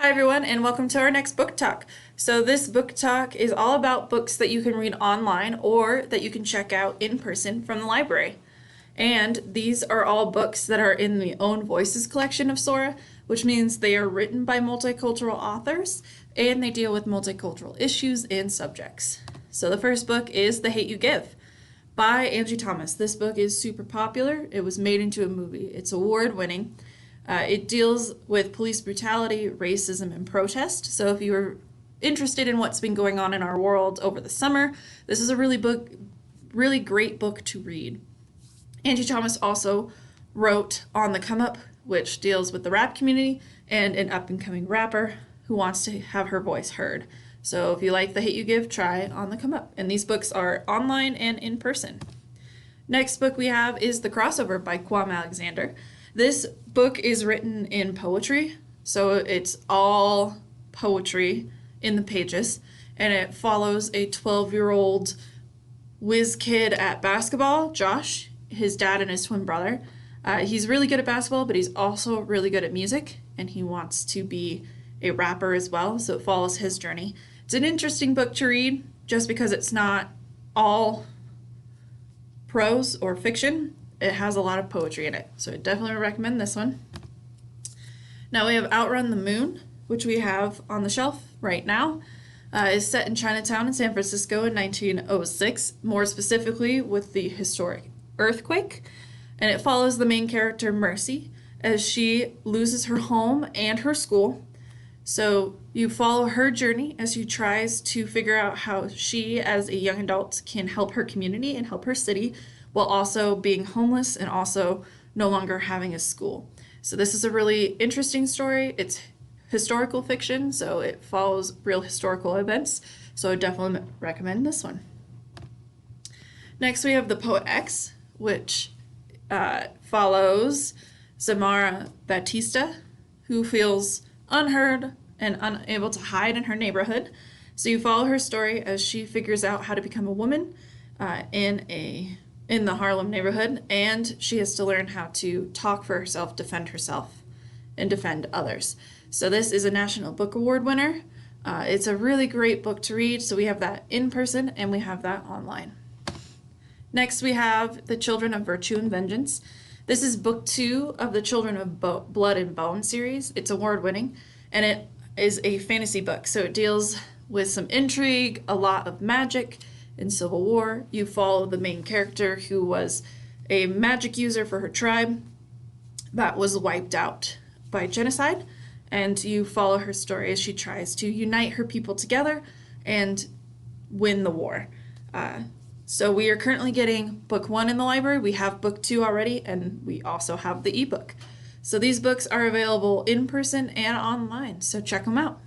Hi everyone, and welcome to our next book talk. So this book talk is all about books that you can read online or that you can check out in person from the library. And these are all books that are in the Own Voices collection of Sora, which means they are written by multicultural authors and they deal with multicultural issues and subjects. So the first book is The Hate U Give by Angie Thomas. This book is super popular. It was made into a movie. It's award-winning. It deals with police brutality, racism, and protest. So if you're interested in what's been going on in our world over the summer, this is a really great book to read. Angie Thomas also wrote On the Come Up, which deals with the rap community and an up-and-coming rapper who wants to have her voice heard. So if you like The Hate U Give, try On the Come Up. And these books are online and in person. Next book we have is The Crossover by Kwame Alexander. This book is written in poetry, so it's all poetry in the pages, and it follows a 12-year-old whiz kid at basketball, Josh, his dad and his twin brother. He's really good at basketball, but he's also really good at music, and he wants to be a rapper as well, so it follows his journey. It's an interesting book to read, just because it's not all prose or fiction. It has a lot of poetry in it, so I definitely recommend this one. Now we have Outrun the Moon, which we have on the shelf right now. Is set in Chinatown in San Francisco in 1906, more specifically with the historic earthquake, and it follows the main character Mercy as she loses her home and her school. So you follow her journey as she tries to figure out how she, as a young adult, can help her community and help her city while also being homeless and also no longer having a school. So this is a really interesting story. It's historical fiction, so it follows real historical events. So I definitely recommend this one. Next we have The Poet X, which follows Samara Batista, who feels unheard and unable to hide in her neighborhood. So you follow her story as she figures out how to become a woman in the Harlem neighborhood, and she has to learn how to talk for herself, defend herself, and defend others. So this is a National Book Award winner. It's a really great book to read, so we have that in person and we have that online. Next we have The Children of Virtue and Vengeance. This is book 2 of the Children of Blood and Bone series. It's award winning, and it is a fantasy book, so it deals with some intrigue, a lot of magic, in Civil War. You follow the main character who was a magic user for her tribe that was wiped out by genocide, and you follow her story as she tries to unite her people together and win the war. So we are currently getting book 1 in the library. We have book 2 already, and we also have the ebook. So these books are available in person and online, so check them out.